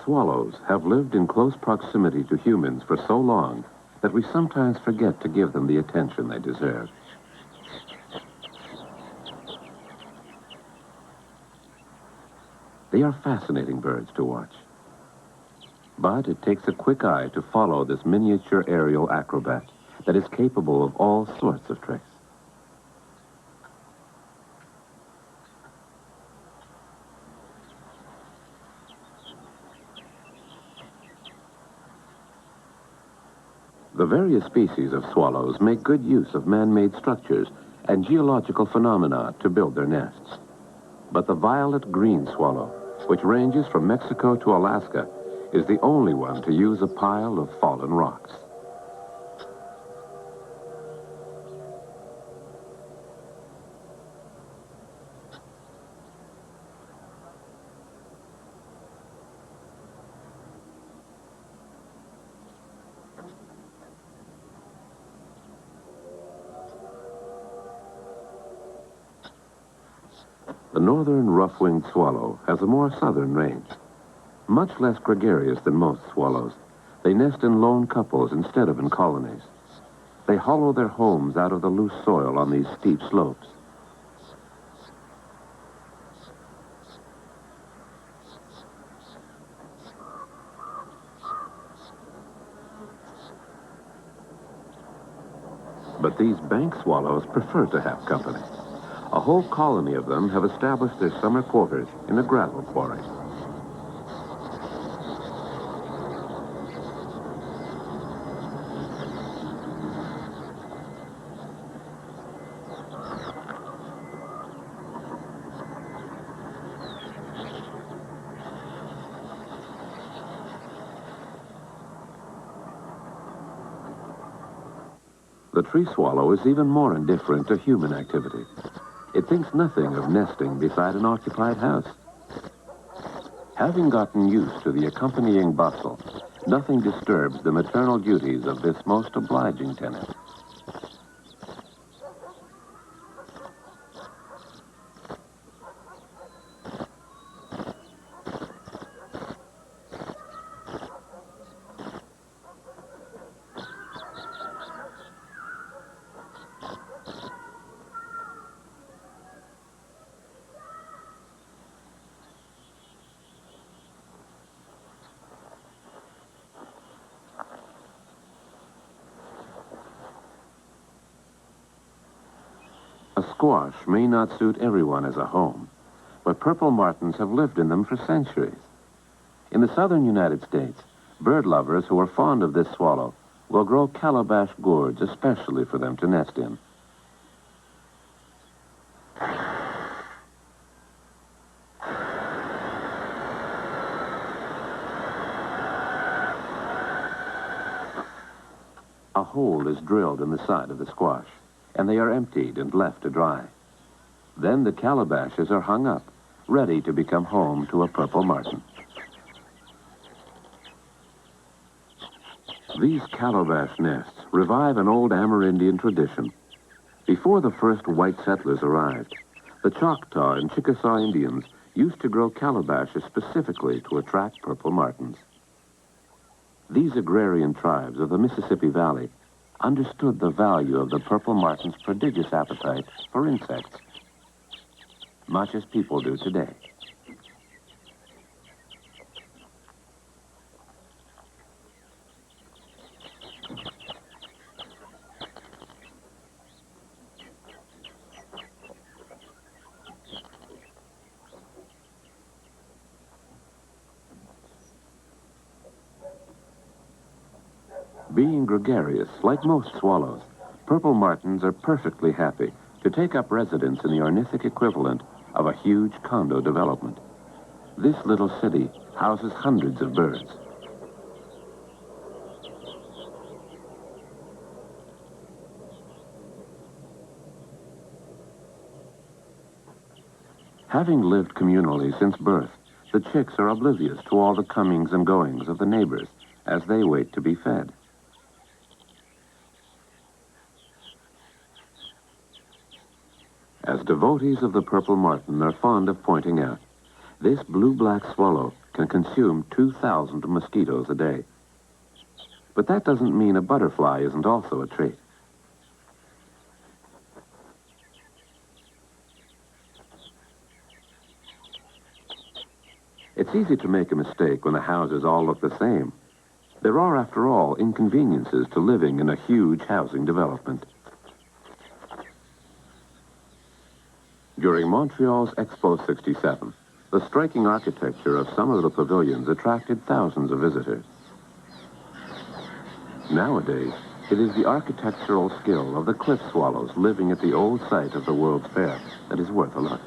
Swallows have lived in close proximity to humans for so long that we sometimes forget to give them the attention they deserve. They are fascinating birds to watch. But it takes a quick eye to follow this miniature aerial acrobat that is capable of all sorts of tricks. The various species of swallows make good use of man-made structures and geological phenomena to build their nests. But the violet-green swallow, which ranges from Mexico to Alaska, is the only one to use a pile of fallen rocks. The northern rough-winged swallow has a more southern range. Much less gregarious than most swallows, they nest in lone couples instead of in colonies. They hollow their homes out of the loose soil on these steep slopes. But these bank swallows prefer to have company. A whole colony of them have established their summer quarters in a gravel quarry. The tree swallow is even more indifferent to human activity. It thinks nothing of nesting beside an occupied house. Having gotten used to the accompanying bustle, nothing disturbs the maternal duties of this most obliging tenant. A squash may not suit everyone as a home, but purple martins have lived in them for centuries. In the southern United States, bird lovers who are fond of this swallow will grow calabash gourds especially for them to nest in. A hole is drilled in the side of the squash, and they are emptied and left to dry. Then the calabashes are hung up, ready to become home to a purple martin. These calabash nests revive an old Amerindian tradition. Before the first white settlers arrived, the Choctaw and Chickasaw Indians used to grow calabashes specifically to attract purple martins. These agrarian tribes of the Mississippi Valley understood the value of the purple martin's prodigious appetite for insects, much as people do today. Being gregarious, like most swallows, purple martins are perfectly happy to take up residence in the ornithic equivalent of a huge condo development. This little city houses hundreds of birds. Having lived communally since birth, the chicks are oblivious to all the comings and goings of the neighbors as they wait to be fed. As devotees of the purple martin are fond of pointing out, This blue-black swallow can consume 2,000 mosquitoes a day. But that doesn't mean a butterfly isn't also a treat. It's easy to make a mistake when the houses all look the same. There are, after all, inconveniences to living in a huge housing development. During Montreal's Expo 67, the striking architecture of some of the pavilions attracted thousands of visitors. Nowadays, it is the architectural skill of the cliff swallows living at the old site of the World's Fair that is worth a look.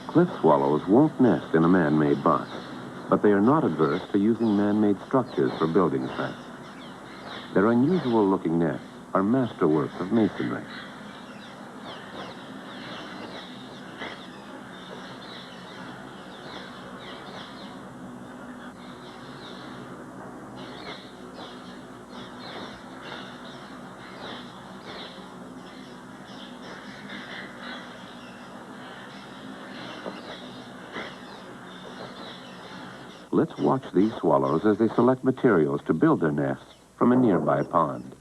Cliff swallows won't nest in a man-made box, but they are not adverse to using man-made structures for building sites. Their unusual-looking nests are masterworks of masonry. Let's watch these swallows as they select materials to build their nests from a nearby pond.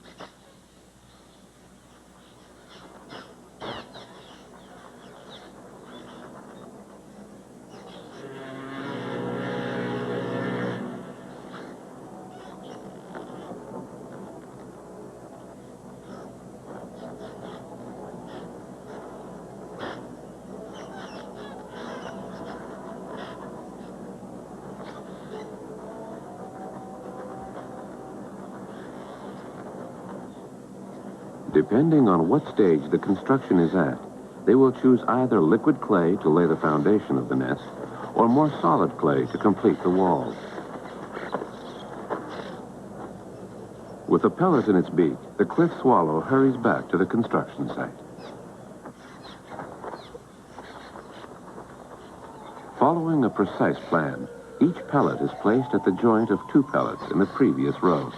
Depending on what stage the construction is at, they will choose either liquid clay to lay the foundation of the nest or more solid clay to complete the walls. With a pellet in its beak, the cliff swallow hurries back to the construction site. Following a precise plan, each pellet is placed at the joint of 2 pellets in the previous row.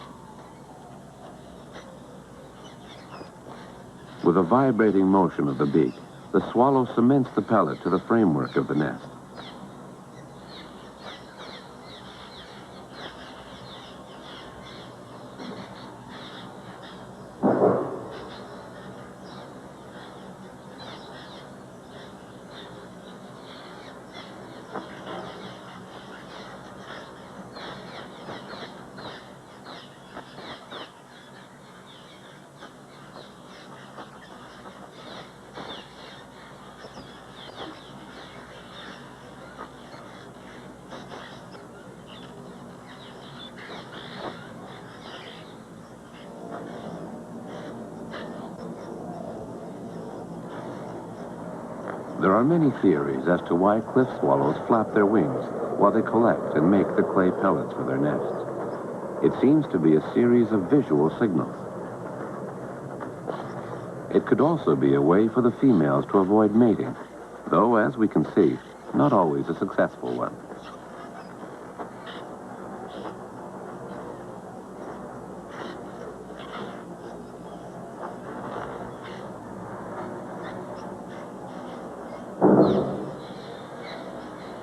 With a vibrating motion of the beak, the swallow cements the pellet to the framework of the nest. There are many theories as to why cliff swallows flap their wings while they collect and make the clay pellets for their nests. It seems to be a series of visual signals. It could also be a way for the females to avoid mating, though, as we can see, not always a successful one.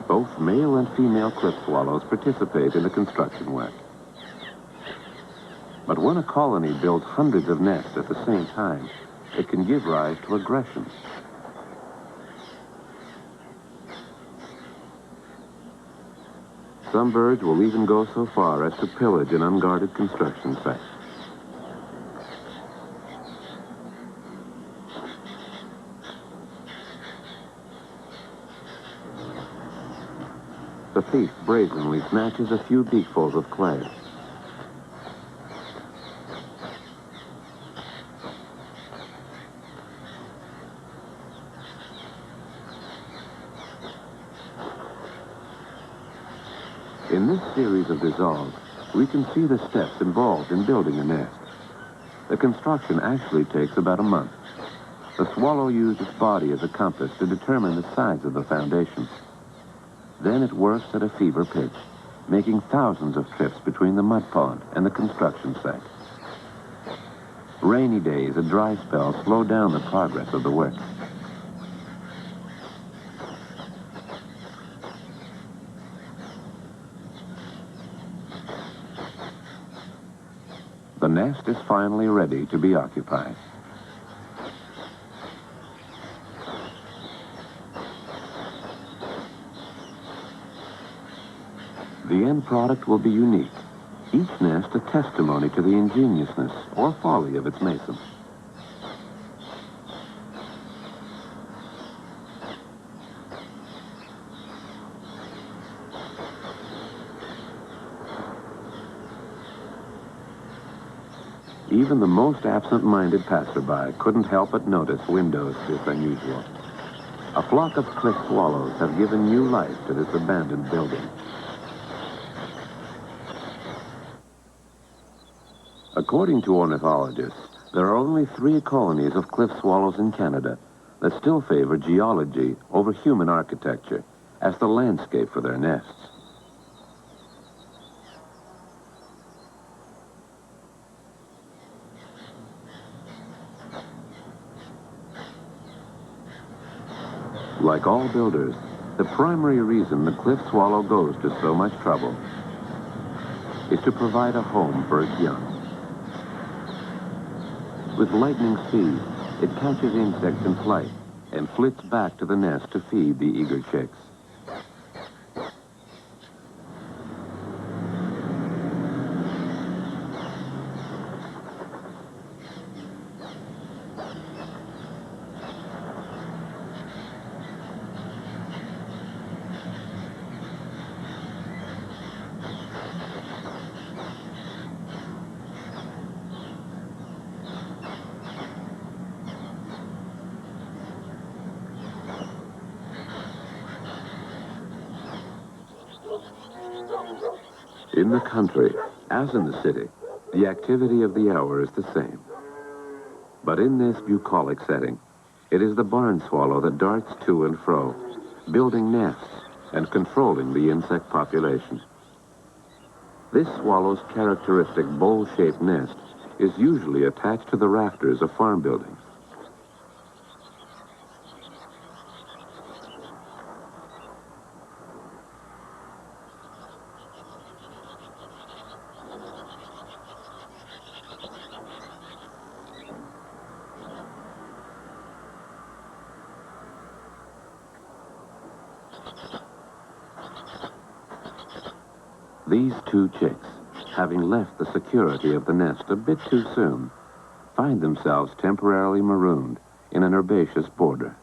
Both male and female cliff swallows participate in the construction work. But when a colony builds hundreds of nests at the same time, it can give rise to aggression. Some birds will even go so far as to pillage an unguarded construction site. The thief brazenly snatches a few beakfuls of clay. In this series of dissolves, we can see the steps involved in building a nest. The construction actually takes about a month. The swallow used its body as a compass to determine the size of the foundation. Then it works at a fever pitch, making thousands of trips between the mud pond and the construction site. Rainy days and dry spells slow down the progress of the work. The nest is finally ready to be occupied. The end product will be unique, each nest a testimony to the ingeniousness or folly of its mason. Even the most absent-minded passerby couldn't help but notice windows this unusual. A flock of cliff swallows have given new life to this abandoned building. According to ornithologists, there are only 3 colonies of cliff swallows in Canada that still favor geology over human architecture as the landscape for their nests. Like all builders, the primary reason the cliff swallow goes to so much trouble is to provide a home for its young. With lightning speed, it catches insects in flight and flits back to the nest to feed the eager chicks. In the country, as in the city, the activity of the hour is the same. But in this bucolic setting, it is the barn swallow that darts to and fro, building nests and controlling the insect population. This swallow's characteristic bowl-shaped nest is usually attached to the rafters of farm buildings. These 2 chicks, having left the security of the nest a bit too soon, find themselves temporarily marooned in an herbaceous border.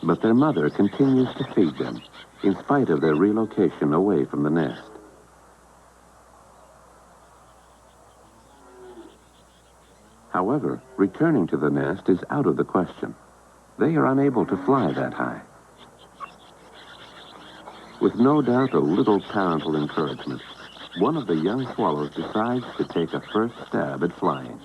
But their mother continues to feed them, in spite of their relocation away from the nest. However, returning to the nest is out of the question. They are unable to fly that high. With no doubt a little parental encouragement, one of the young swallows decides to take a first stab at flying.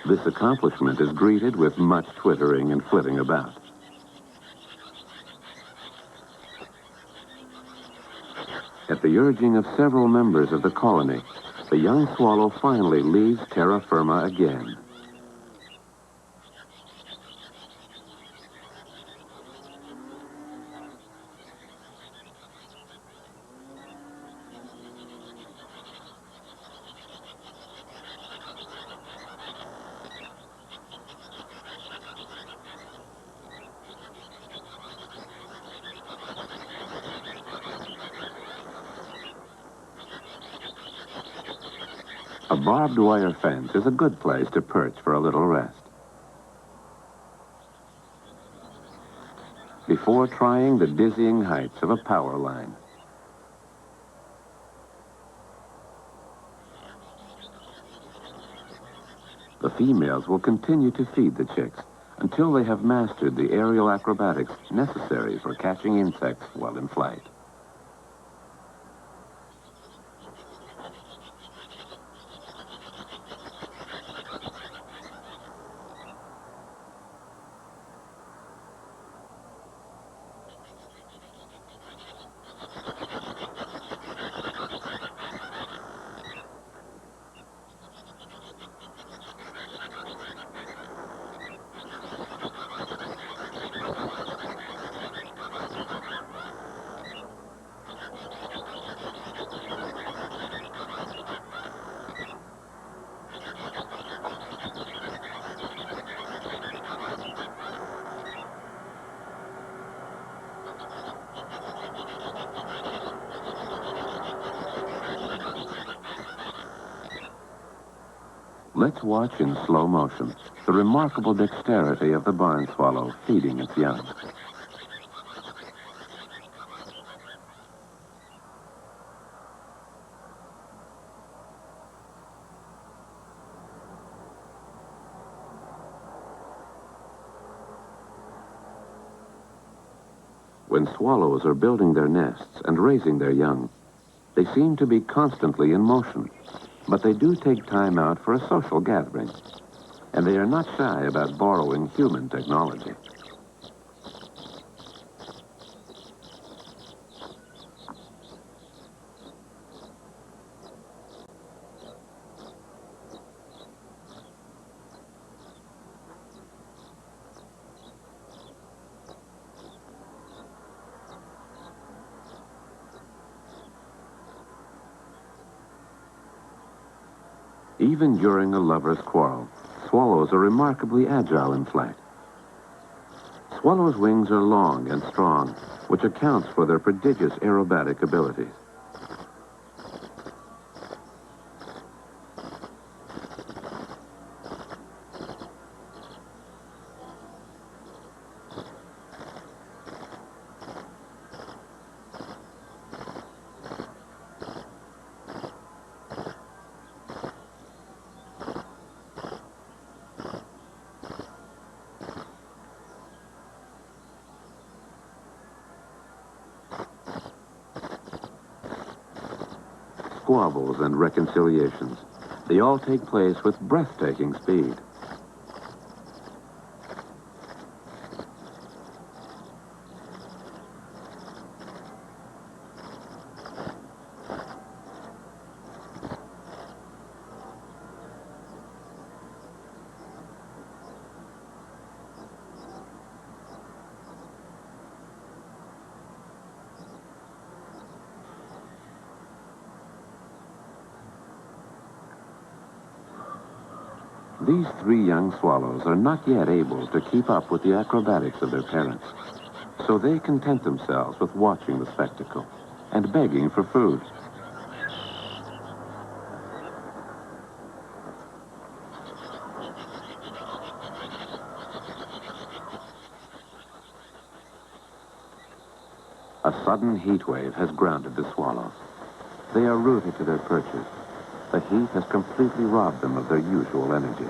This accomplishment is greeted with much twittering and flitting about. At the urging of several members of the colony, the young swallow finally leaves terra firma again. A barbed wire fence is a good place to perch for a little rest. Before trying the dizzying heights of a power line. The females will continue to feed the chicks until they have mastered the aerial acrobatics necessary for catching insects while in flight. Let's watch in slow motion the remarkable dexterity of the barn swallow feeding its young. When swallows are building their nests and raising their young, they seem to be constantly in motion, but they do take time out for a social gathering, and they are not shy about borrowing human technology. Even during a lover's quarrel, swallows are remarkably agile in flight. Swallows' wings are long and strong, which accounts for their prodigious aerobatic abilities. Squabbles and reconciliations. They all take place with breathtaking speed. These three young swallows are not yet able to keep up with the acrobatics of their parents, so they content themselves with watching the spectacle and begging for food. A sudden heat wave has grounded the swallows. They are rooted to their perches. The heat has completely robbed them of their usual energy.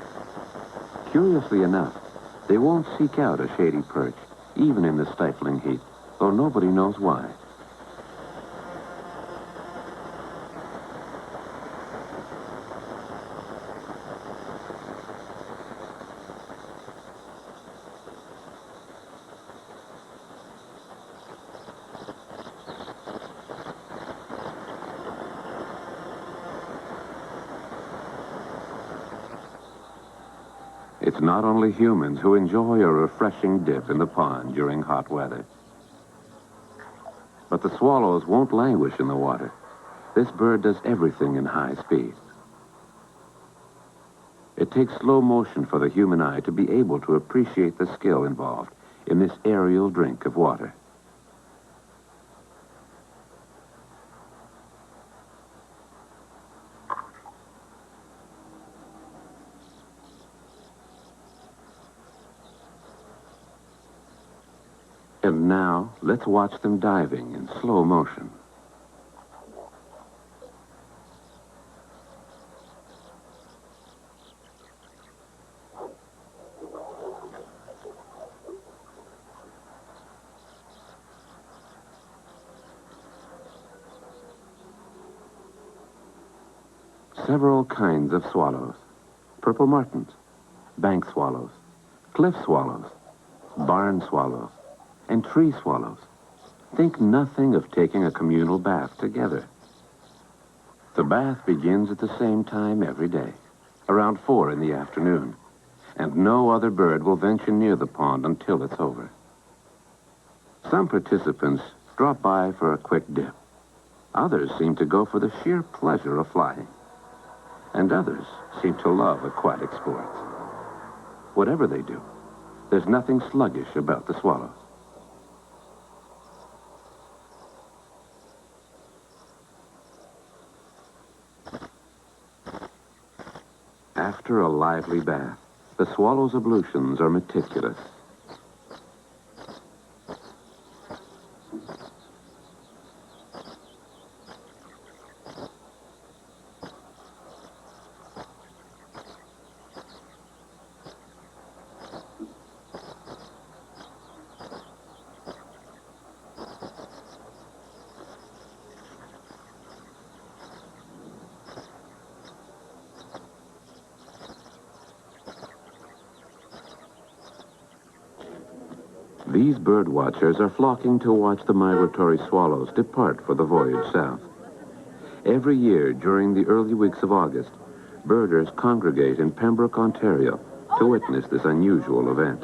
Curiously enough, they won't seek out a shady perch, even in the stifling heat, though nobody knows why. It's not only humans who enjoy a refreshing dip in the pond during hot weather. But the swallows won't languish in the water. This bird does everything in high speed. It takes slow motion for the human eye to be able to appreciate the skill involved in this aerial drink of water. And now, let's watch them diving in slow motion. Several kinds of swallows. Purple martins, bank swallows, cliff swallows, barn swallows, and tree swallows. Think nothing of taking a communal bath together. The bath begins at the same time every day, around 4 in the afternoon, and no other bird will venture near the pond until it's over. Some participants drop by for a quick dip. Others seem to go for the sheer pleasure of flying. And others seem to love aquatic sports. Whatever they do, there's nothing sluggish about the swallows. After a lively bath, the swallow's ablutions are meticulous. These bird watchers are flocking to watch the migratory swallows depart for the voyage south. Every year during the early weeks of August, birders congregate in Pembroke, Ontario, to witness this unusual event.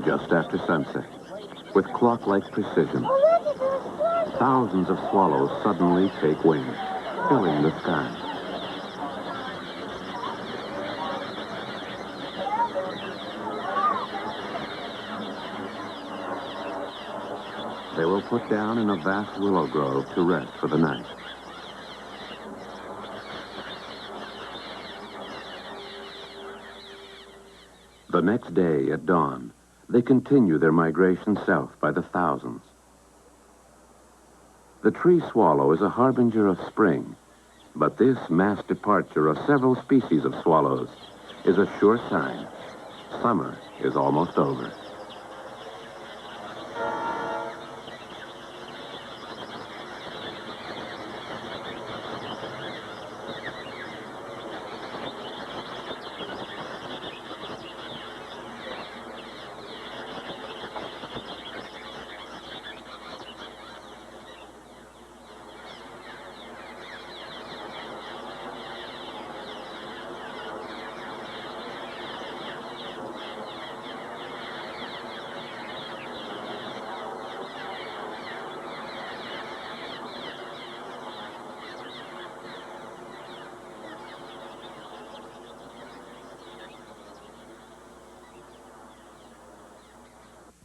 Just after sunset, with clock-like precision, thousands of swallows suddenly take wing, filling the sky. They will put down in a vast willow grove to rest for the night. The next day at dawn, they continue their migration south by the thousands. The tree swallow is a harbinger of spring, but this mass departure of several species of swallows is a sure sign summer is almost over.